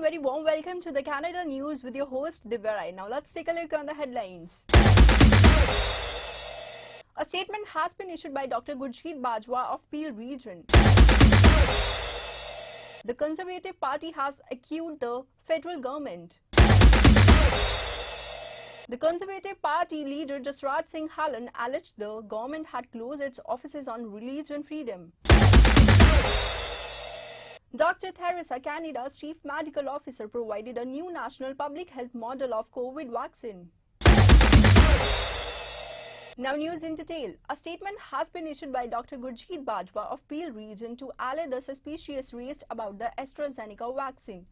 very warm welcome to the Canada News with your host Divya Rai. Now let's take a look on the headlines. A statement has been issued by Dr. Gurjeet Bajwa of Peel region. The Conservative Party has accused the federal government. The Conservative Party leader Jasraj Singh Hallan alleged the government had closed its offices on religion freedom. Dr. Theresa, Canada's Chief Medical Officer, provided a new national public health model of COVID vaccine. Now news in detail. A statement has been issued by Dr. Gurjeet Bajwa of Peel region to allay the suspicions raised about the AstraZeneca vaccine.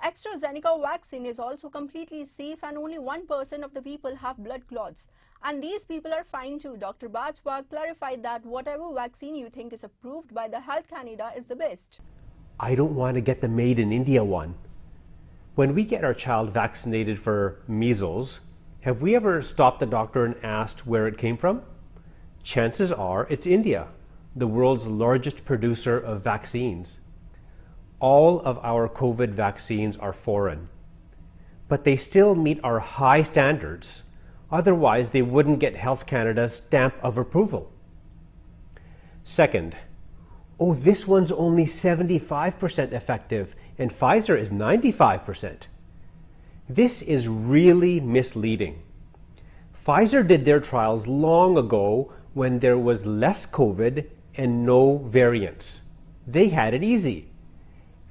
AstraZeneca vaccine is also completely safe and only 1% of the people have blood clots. And these people are fine too. Dr. Bajwa clarified that whatever vaccine you think is approved by the Health Canada is the best. I don't want to get the made in India one. When we get our child vaccinated for measles, have we ever stopped the doctor and asked where it came from? Chances are it's India, the world's largest producer of vaccines. All of our COVID vaccines are foreign, but they still meet our high standards. Otherwise, they wouldn't get Health Canada's stamp of approval. Second, oh, this one's only 75% effective and Pfizer is 95%. This is really misleading. Pfizer did their trials long ago when there was less COVID and no variants. They had it easy.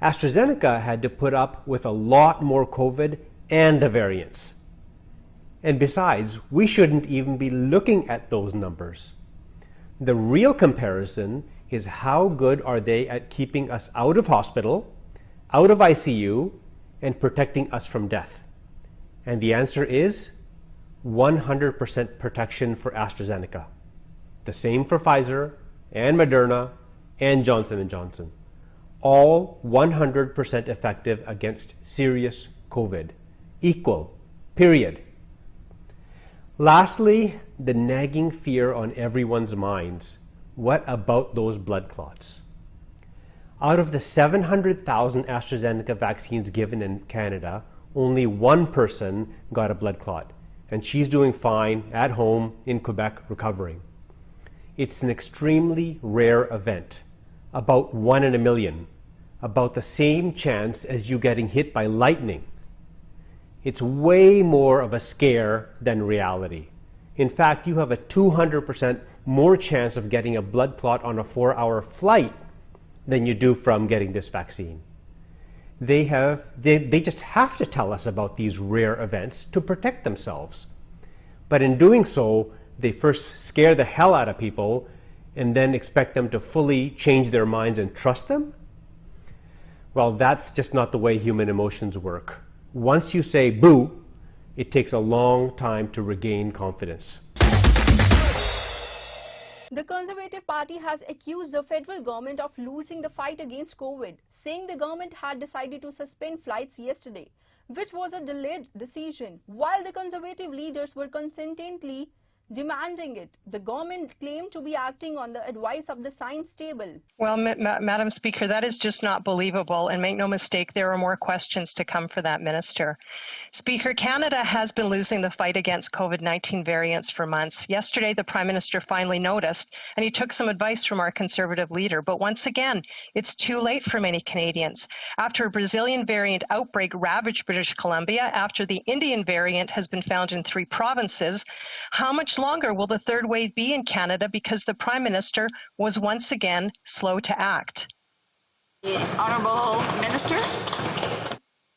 AstraZeneca had to put up with a lot more COVID and the variants. And besides, we shouldn't even be looking at those numbers. The real comparison is how good are they at keeping us out of hospital, out of ICU, and protecting us from death? And the answer is 100% protection for AstraZeneca. The same for Pfizer and Moderna and Johnson & Johnson. All 100% effective against serious COVID. Equal. Period. Lastly, the nagging fear on everyone's minds. What about those blood clots? Out of the 700,000 AstraZeneca vaccines given in Canada, only one person got a blood clot, and she's doing fine at home in Quebec recovering. It's an extremely rare event, about 1 in a million, about the same chance as you getting hit by lightning. It's way more of a scare than reality. In fact, you have a 200% more chance of getting a blood clot on a 4-hour flight than you do from getting this vaccine. They just have to tell us about these rare events to protect themselves. But in doing so, they first scare the hell out of people and then expect them to fully change their minds and trust them? Well, that's just not the way human emotions work. Once you say boo, it takes a long time to regain confidence. The Conservative Party has accused the federal government of losing the fight against COVID, saying the government had decided to suspend flights yesterday, which was a delayed decision. While the Conservative leaders were consistently demanding it, the government claimed to be acting on the advice of the science table. Well, Madam Speaker, that is just not believable, and make no mistake, there are more questions to come for that minister. Speaker, Canada has been losing the fight against COVID-19 variants for months. Yesterday, the Prime Minister finally noticed, and he took some advice from our Conservative leader. But once again, it's too late for many Canadians. After a Brazilian variant outbreak ravaged British Columbia, after the Indian variant has been found in 3 provinces, how much longer will the third wave be in Canada because the Prime Minister was once again slow to act? The Honourable Minister.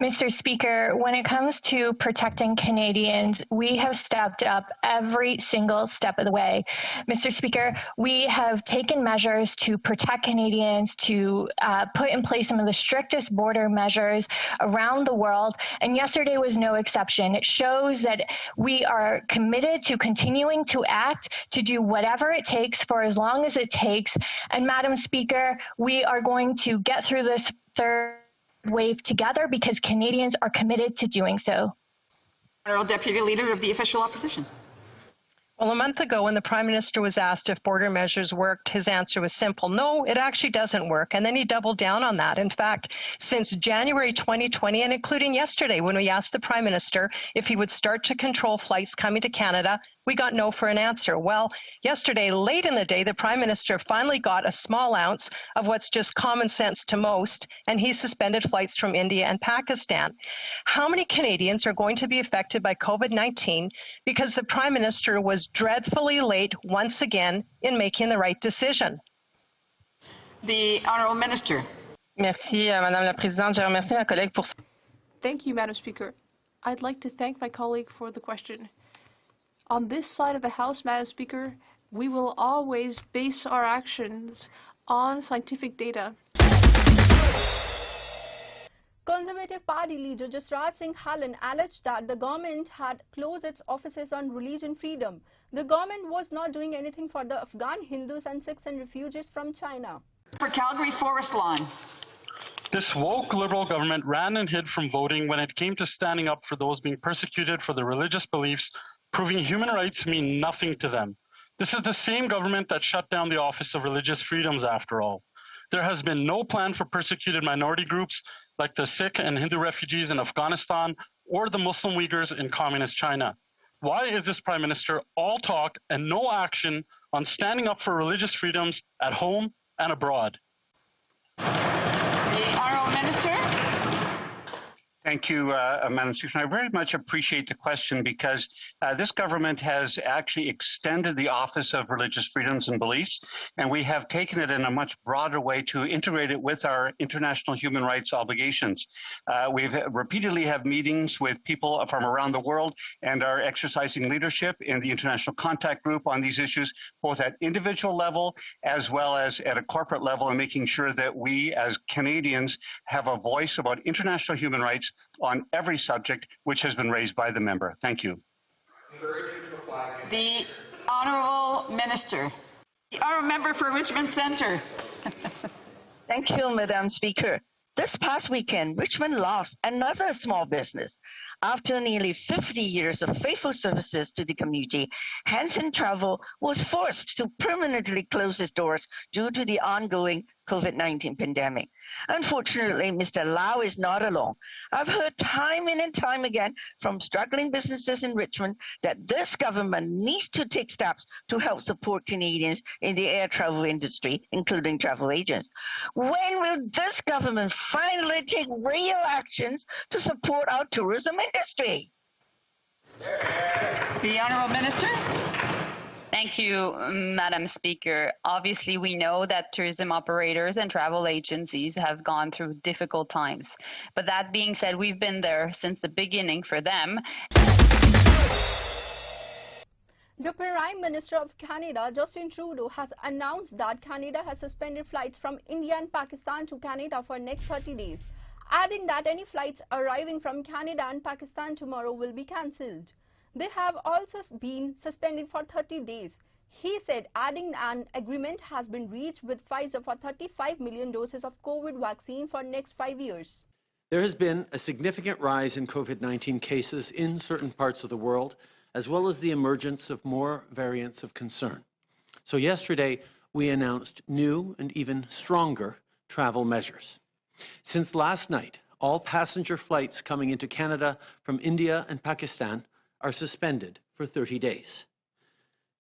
Mr. Speaker, when it comes to protecting Canadians, we have stepped up every single step of the way. Mr. Speaker, we have taken measures to protect Canadians, to put in place some of the strictest border measures around the world, and yesterday was no exception. It shows that we are committed to continuing to act, to do whatever it takes for as long as it takes. And Madam Speaker, we are going to get through this third wave together because Canadians are committed to doing so. Honourable Deputy Leader of the Official Opposition. Well, a month ago, when the Prime Minister was asked if border measures worked, his answer was simple: no, it actually doesn't work. And then he doubled down on that. In fact, since January 2020, and including yesterday, when we asked the Prime Minister if he would start to control flights coming to Canada, we got no for an answer. Well, yesterday, late in the day, the Prime Minister finally got a small ounce of what's just common sense to most, and he suspended flights from India and Pakistan. How many Canadians are going to be affected by COVID-19 because the Prime Minister was dreadfully late once again in making the right decision? The Honourable Minister. Merci, Madame la Présidente. Je remercie ma collègue pour. Thank you, Madam Speaker. I'd like to thank my colleague for the question. On this side of the House, Madam Speaker, we will always base our actions on scientific data. Conservative Party leader Jasraj Singh Hallan alleged that the government had closed its offices on religion freedom. The government was not doing anything for the Afghan Hindus and Sikhs and refugees from China. For Calgary Forest Lawn. This woke Liberal government ran and hid from voting when it came to standing up for those being persecuted for their religious beliefs, proving human rights mean nothing to them. This is the same government that shut down the Office of Religious Freedoms, after all. There has been no plan for persecuted minority groups like the Sikh and Hindu refugees in Afghanistan or the Muslim Uyghurs in Communist China. Why is this Prime Minister all talk and no action on standing up for religious freedoms at home and abroad? The Honourable Minister. Thank you, Madam Speaker. I very much appreciate the question because this government has actually extended the Office of Religious Freedoms and Beliefs, and we have taken it in a much broader way to integrate it with our international human rights obligations. We've repeatedly have meetings with people from around the world and are exercising leadership in the International Contact Group on these issues, both at individual level as well as at a corporate level, and making sure that we as Canadians have a voice about international human rights on every subject which has been raised by the member. Thank you. The Honourable Minister. The Honourable Member for Richmond Centre. Thank you, Madam Speaker. This past weekend, Richmond lost another small business. After nearly 50 years of faithful services to the community, Hanson Travel was forced to permanently close its doors due to the ongoing COVID-19 pandemic. Unfortunately, Mr. Lau is not alone. I've heard time in and time again from struggling businesses in Richmond that this government needs to take steps to help support Canadians in the air travel industry, including travel agents. When will this government finally take real actions to support our tourism industry? The Honourable Minister. Thank you, Madam Speaker. Obviously, we know that tourism operators and travel agencies have gone through difficult times. But that being said, we've been there since the beginning for them. The Prime Minister of Canada, Justin Trudeau, has announced that Canada has suspended flights from India and Pakistan to Canada for next 30 days, adding that any flights arriving from Canada and Pakistan tomorrow will be cancelled. They have also been suspended for 30 days. He said, adding an agreement has been reached with Pfizer for 35 million doses of COVID vaccine for next 5 years. There has been a significant rise in COVID-19 cases in certain parts of the world, as well as the emergence of more variants of concern. So yesterday, we announced new and even stronger travel measures. Since last night, all passenger flights coming into Canada from India and Pakistan are suspended for 30 days.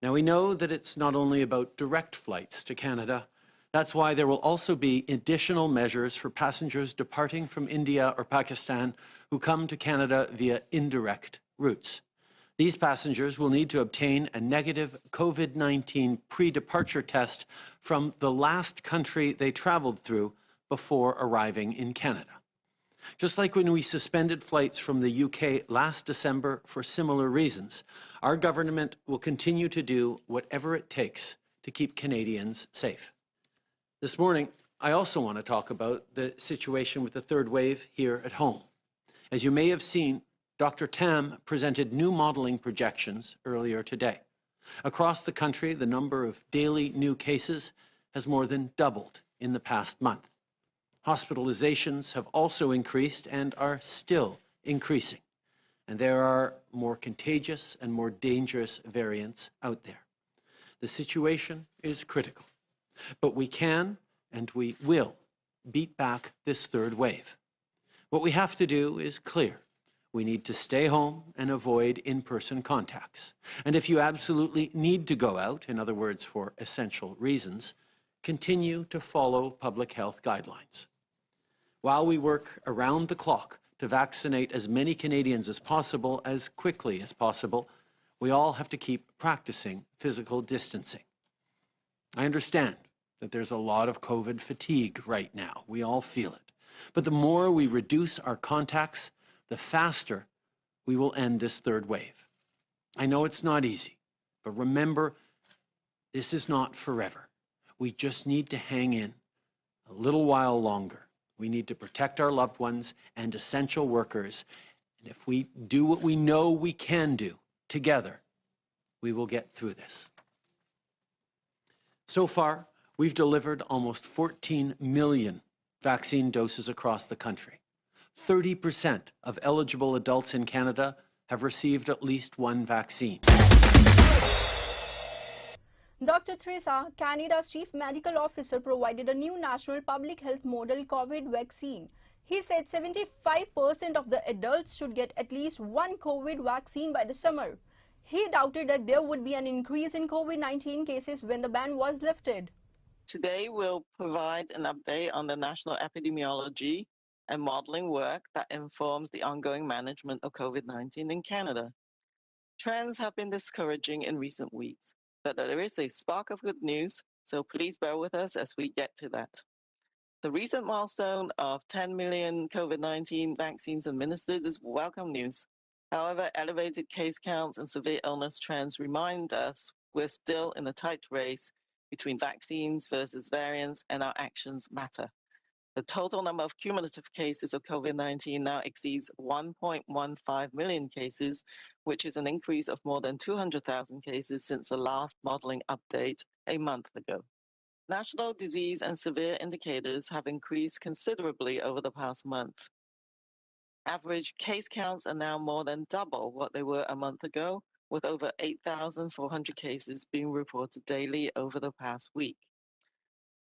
Now, we know that it's not only about direct flights to Canada. That's why there will also be additional measures for passengers departing from India or Pakistan who come to Canada via indirect routes. These passengers will need to obtain a negative COVID-19 pre-departure test from the last country they traveled through before arriving in Canada. Just like when we suspended flights from the UK last December for similar reasons, our government will continue to do whatever it takes to keep Canadians safe. This morning, I also want to talk about the situation with the third wave here at home. As you may have seen, Dr. Tam presented new modeling projections earlier today. Across the country, the number of daily new cases has more than doubled in the past month. Hospitalizations have also increased and are still increasing. and there are more contagious and more dangerous variants out there. The situation is critical, but we can and we will beat back this third wave. What we have to do is clear. We need to stay home and avoid in-person contacts. And if you absolutely need to go out, in other words, for essential reasons, continue to follow public health guidelines. While we work around the clock to vaccinate as many Canadians as possible, as quickly as possible, we all have to keep practicing physical distancing. I understand that there's a lot of COVID fatigue right now. We all feel it. But the more we reduce our contacts, the faster we will end this third wave. I know it's not easy, but remember, this is not forever. We just need to hang in a little while longer. We need to protect our loved ones and essential workers. And if we do what we know we can do together, we will get through this. So far, we've delivered almost 14 million vaccine doses across the country. 30% of eligible adults in Canada have received at least one vaccine. Dr. Theresa, Canada's Chief Medical Officer, provided a new national public health model COVID vaccine. He said 75% of the adults should get at least one COVID vaccine by the summer. He doubted that there would be an increase in COVID-19 cases when the ban was lifted. Today, we'll provide an update on the national epidemiology and modeling work that informs the ongoing management of COVID-19 in Canada. Trends have been discouraging in recent weeks, but there is a spark of good news, so please bear with us as we get to that. The recent milestone of 10 million COVID-19 vaccines administered is welcome news. However, elevated case counts and severe illness trends remind us we're still in a tight race between vaccines versus variants, and our actions matter. The total number of cumulative cases of COVID-19 now exceeds 1.15 million cases, which is an increase of more than 200,000 cases since the last modeling update a month ago. National disease and severe indicators have increased considerably over the past month. Average case counts are now more than double what they were a month ago, with over 8,400 cases being reported daily over the past week.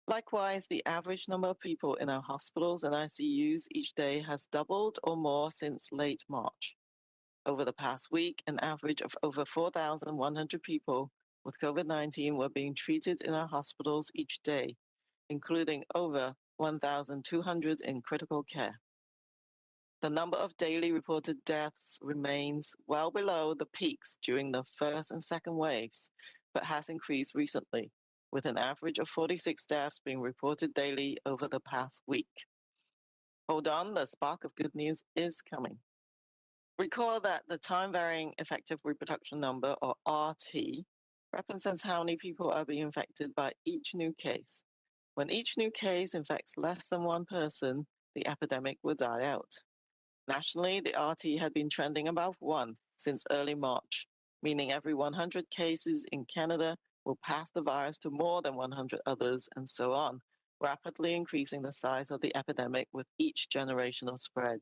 Likewise, the average number of people in our hospitals and ICUs each day has doubled or more since late March. Over the past week, an average of over 4,100 people with COVID-19 were being treated in our hospitals each day, including over 1,200 in critical care. The number of daily reported deaths remains well below the peaks during the first and second waves, but has increased recently, with an average of 46 deaths being reported daily over the past week. Hold on, the spark of good news is coming. Recall that the time-varying effective reproduction number, or RT, represents how many people are being infected by each new case. When each new case infects less than one person, the epidemic will die out. Nationally, the RT had been trending above 1 since early March, meaning every 100 cases in Canada will pass the virus to more than 100 others, and so on, rapidly increasing the size of the epidemic with each generation of spread.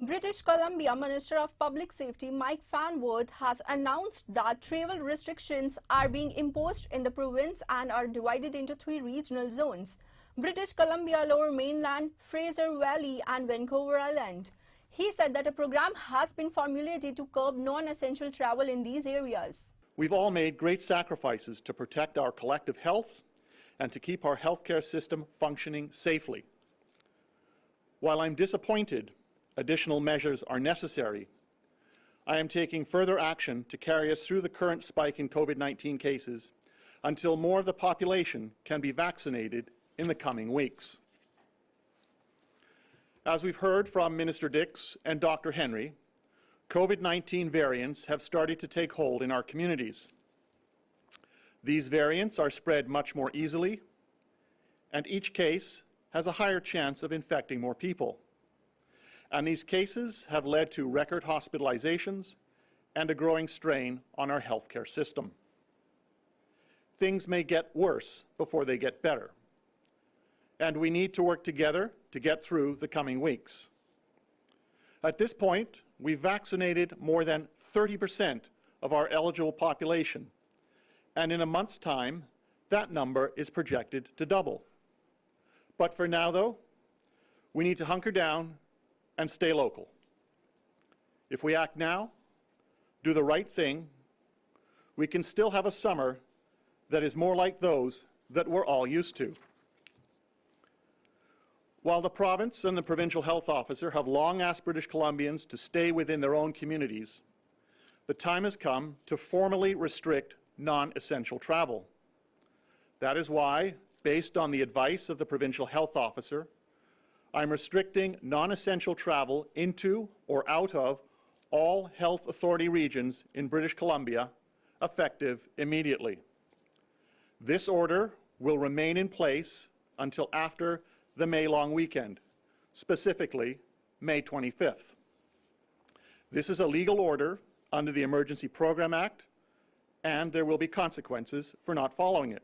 British Columbia Minister of Public Safety Mike Farnworth has announced that travel restrictions are being imposed in the province and are divided into 3 regional zones: British Columbia, Lower Mainland, Fraser Valley and Vancouver Island. He said that a program has been formulated to curb non-essential travel in these areas. We've all made great sacrifices to protect our collective health and to keep our healthcare system functioning safely. While I'm disappointed additional measures are necessary, I am taking further action to carry us through the current spike in COVID-19 cases until more of the population can be vaccinated in the coming weeks. As we've heard from Minister Dix and Dr. Henry, COVID-19 variants have started to take hold in our communities. These variants are spread much more easily, and each case has a higher chance of infecting more people. And these cases have led to record hospitalizations and a growing strain on our healthcare system. Things may get worse before they get better, and we need to work together to get through the coming weeks. At this point, we've vaccinated more than 30% of our eligible population, and in a month's time, that number is projected to double. But for now, though, we need to hunker down and stay local. If we act now, do the right thing, we can still have a summer that is more like those that we're all used to. While the province and the provincial health officer have long asked British Columbians to stay within their own communities, the time has come to formally restrict non-essential travel. That is why, based on the advice of the provincial health officer, I'm restricting non-essential travel into or out of all health authority regions in British Columbia, effective immediately. This order will remain in place until after the May long weekend, specifically May 25th. This is a legal order under the Emergency Program Act, and there will be consequences for not following it.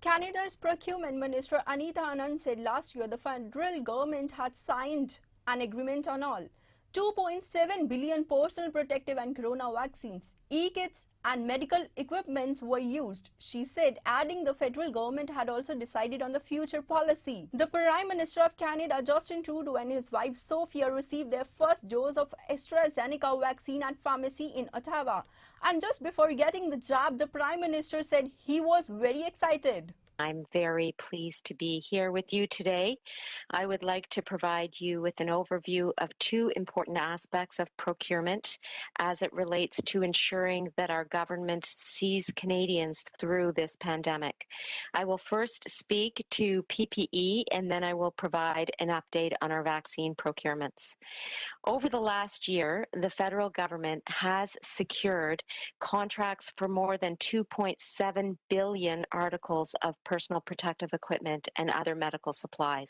Canada's Procurement Minister Anita Anand said last year the federal government had signed an agreement on all 2.7 billion personal protective and corona vaccines, e-kits and medical equipments were used. She said, adding the federal government had also decided on the future policy. The Prime Minister of Canada, Justin Trudeau, and his wife Sophia received their first dose of AstraZeneca vaccine at pharmacy in Ottawa. And just before getting the jab, the Prime Minister said he was very excited. I'm very pleased to be here with you today. I would like to provide you with an overview of two important aspects of procurement as it relates to ensuring that our government sees Canadians through this pandemic. I will first speak to PPE and then I will provide an update on our vaccine procurements. Over the last year, the federal government has secured contracts for more than 2.7 billion articles of personal protective equipment and other medical supplies.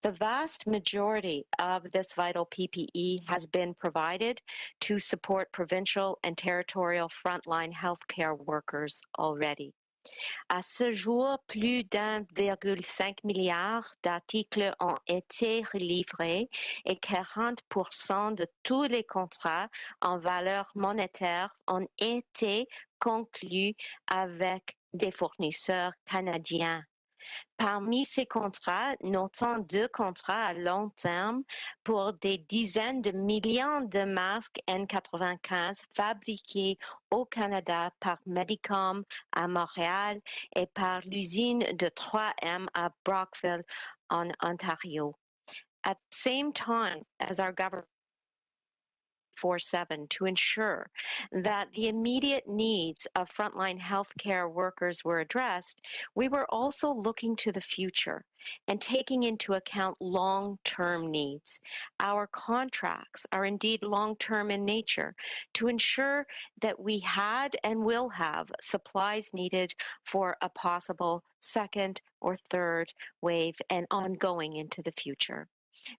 The vast majority of this vital PPE has been provided to support provincial and territorial frontline healthcare workers already. À ce jour, plus d'1,5 milliard d'articles ont été livrés et 40% de tous les contrats en valeur monétaire ont été conclus avec des fournisseurs canadiens. Parmi ces contrats, notons 2 contrats à long terme pour des dizaines de millions de masques N95 fabriqués au Canada par Medicom à Montréal et par l'usine de 3M à Brockville en Ontario. At the same time as our government 24/7 to ensure that the immediate needs of frontline healthcare workers were addressed, we were also looking to the future and taking into account long-term needs. Our contracts are indeed long-term in nature to ensure that we had and will have supplies needed for a possible second or third wave and ongoing into the future.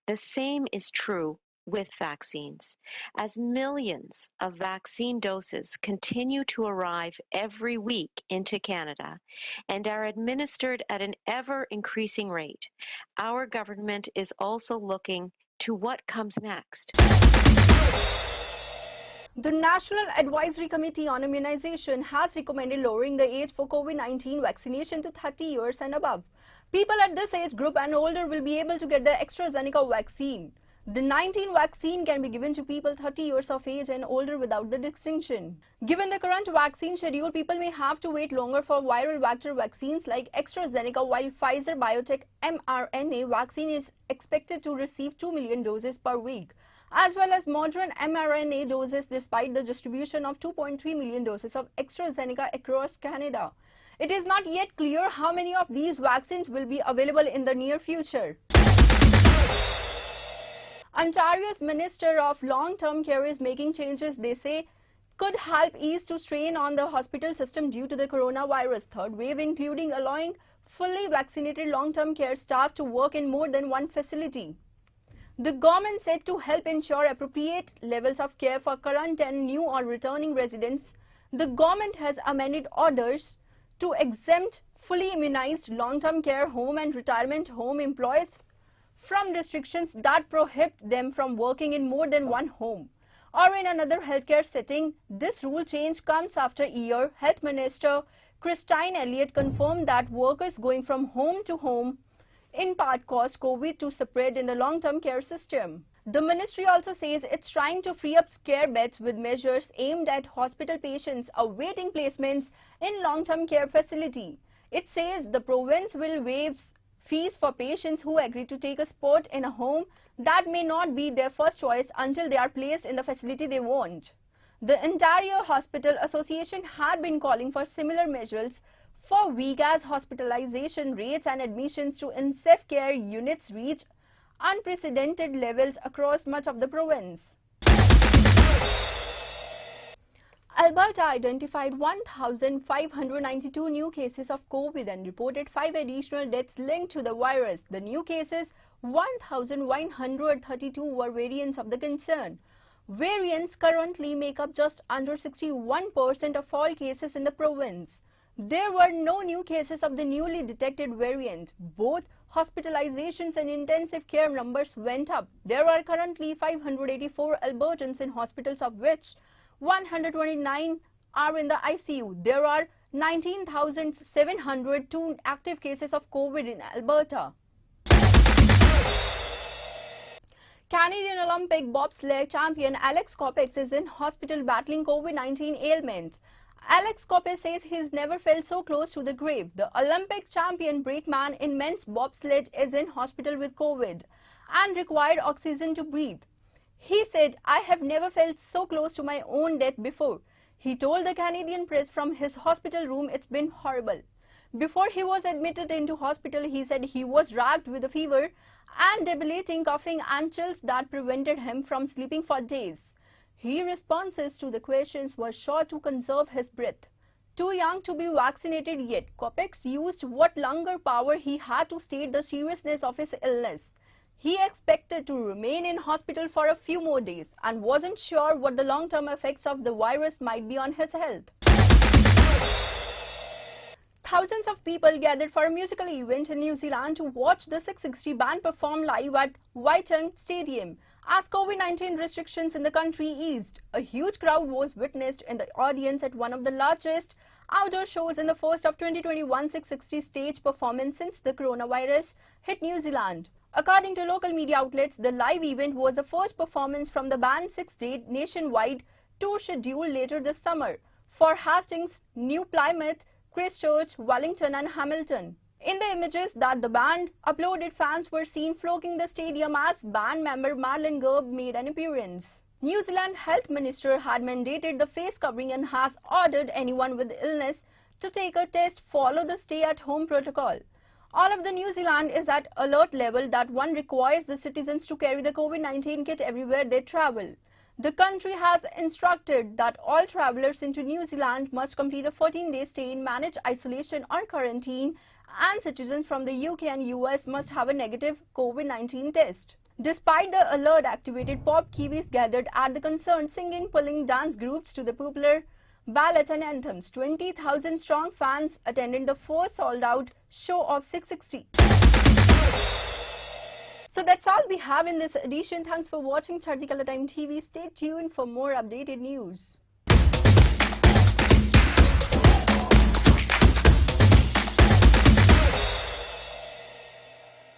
The same is true with vaccines. As millions of vaccine doses continue to arrive every week into Canada and are administered at an ever-increasing rate, our government is also looking to what comes next. The National Advisory Committee on Immunization has recommended lowering the age for COVID-19 vaccination to 30 years and above. People at this age group and older will be able to get the AstraZeneca vaccine. The 19 vaccine can be given to people 30 years of age and older without the distinction. Given the current vaccine schedule, people may have to wait longer for viral vector vaccines like AstraZeneca, while Pfizer-BioNTech mRNA vaccine is expected to receive 2 million doses per week, as well as Moderna mRNA doses, despite the distribution of 2.3 million doses of AstraZeneca across Canada. It is not yet clear how many of these vaccines will be available in the near future. Ontario's Minister of Long-Term Care is making changes they say could help ease the strain on the hospital system due to the coronavirus third wave, including allowing fully vaccinated long-term care staff to work in more than one facility. The government said to help ensure appropriate levels of care for current and new or returning residents, the government has amended orders to exempt fully immunized long-term care home and retirement home employees from restrictions that prohibit them from working in more than one home or in another healthcare setting. This rule change comes after a year. Health Minister Christine Elliott confirmed that workers going from home to home in part caused COVID to spread in the long-term care system. The ministry also says it's trying to free up care beds with measures aimed at hospital patients awaiting placements in long-term care facility. It says the province will waive fees for patients who agree to take a spot in a home that may not be their first choice until they are placed in the facility they want. The Ontario Hospital Association had been calling for similar measures for weeks as hospitalization rates and admissions to intensive care units reach unprecedented levels across much of the province. Alberta identified 1,592 new cases of COVID and reported 5 additional deaths linked to the virus. The new cases, 1,132, were variants of the concern. Variants currently make up just under 61% of all cases in the province. There were no new cases of the newly detected variant. Both hospitalizations and intensive care numbers went up. There are currently 584 Albertans in hospitals, of which 129 are in the ICU. There are 19,702 active cases of COVID in Alberta. Canadian Olympic bobsleigh champion Alex Kopecz is in hospital battling COVID-19 ailments. Alex Kopecz says he's never felt so close to the grave. The Olympic champion brakeman in men's bobsled is in hospital with COVID and required oxygen to breathe. He said, "I have never felt so close to my own death before." He told the Canadian press from his hospital room it's been horrible. Before he was admitted into hospital, he said he was racked with a fever and debilitating coughing and chills that prevented him from sleeping for days. His responses to the questions were sure to conserve his breath. Too young to be vaccinated yet, Kopecz used what longer power he had to state the seriousness of his illness. He expected to remain in hospital for a few more days and wasn't sure what the long-term effects of the virus might be on his health. Thousands of people gathered for a musical event in New Zealand to watch the 660 band perform live at Waitangi Stadium. As COVID-19 restrictions in the country eased, a huge crowd was witnessed in the audience at one of the largest outdoor shows in the first of 2021 660 stage performance since the coronavirus hit New Zealand. According to local media outlets, the live event was the first performance from the band's 6-day nationwide tour schedule later this summer for Hastings, New Plymouth, Christchurch, Wellington and Hamilton. In the images that the band uploaded, fans were seen flocking the stadium as band member Marlon Gerb made an appearance. New Zealand Health Minister had mandated the face covering and has ordered anyone with illness to take a test, follow the stay-at-home protocol. All of the New Zealand is at alert level that one requires the citizens to carry the COVID-19 kit everywhere they travel. The country has instructed that all travelers into New Zealand must complete a 14-day stay in managed isolation or quarantine, and citizens from the UK and US must have a negative COVID-19 test. Despite the alert activated, pop Kiwis gathered at the concern, singing, pulling dance groups to the popular ballads and anthems. 20,000 strong fans attended the first sold-out show of 660. So that's all we have in this edition. Thanks for watching Chardi Kala Time TV. Stay tuned for more updated news.